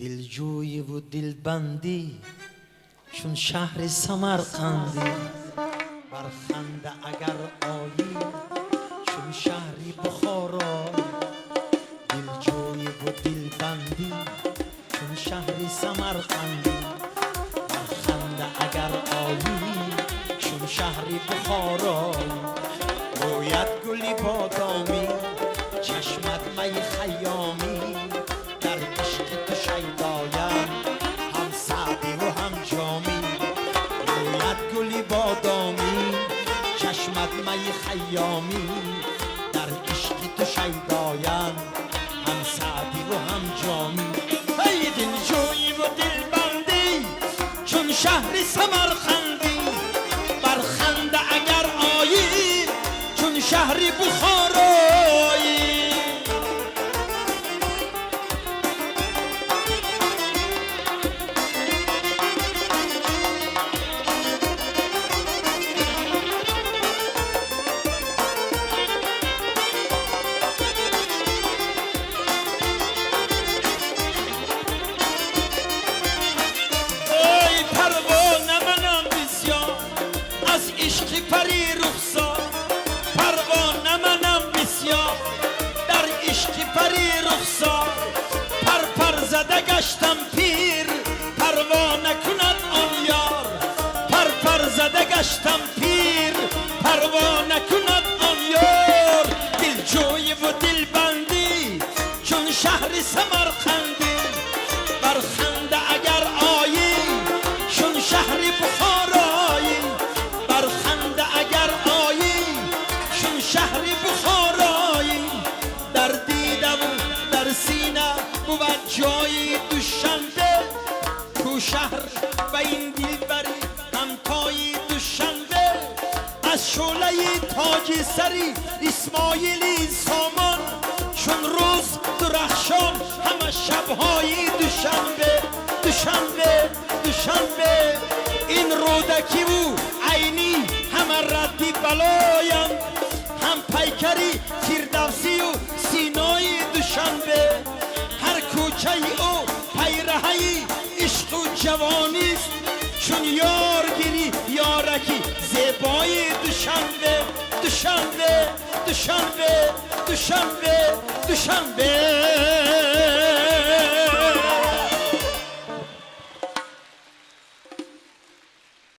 دلجویی و دلبندی چون شهر سمرقندی، بر خنده اگر آیی چون شهری بخارا. دلجویی و دلبندی چون شهری سمرقندی، بر خنده اگر آیی چون شهری بخارا. رویت گلی بادامی، چشمت می خیامی، در عشق تو شیدایم هم سعدی و هم جامی. رویت گلی بادامی، چشمت می خیامی، در عشق تو شیدایم هم سعدی و هم جامی. ای دلجویی و دلبندی چون شهر سمرقندی، بر خنده اگر آیی چون شهری بخارایی. عشقی پری رخسار، پروانه منم بسیار، در عشقی پری رخسار. پر زده گشتم پیر، پروانه کند آن یار. پر زده گشتم پیر، پروانه کند آن یار. دلجوی و دلبندی چون شهر سمرقندی، بر خنده اگر آیی چون شهری بخارایی. شهری بخارایی، در دیده و در سینه بود جایی دوشنبه. تو شهر و این دلبری همتای دوشنبه. از شعله تاج سری اسماعیلی سامان، چون روز درخشان همه شبهای دوشنبه. دوشنبه دوشنبه این رودکی و عینی همه ردی بلایم، هم پیکری فردوسی و سینای دوشنبه. هر کوچه او پیرهی عشق و جوانیست، چون یارگیری یارکی زیبای دوشنبه. دوشنبه دوشنبه دوشنبه دوشنبه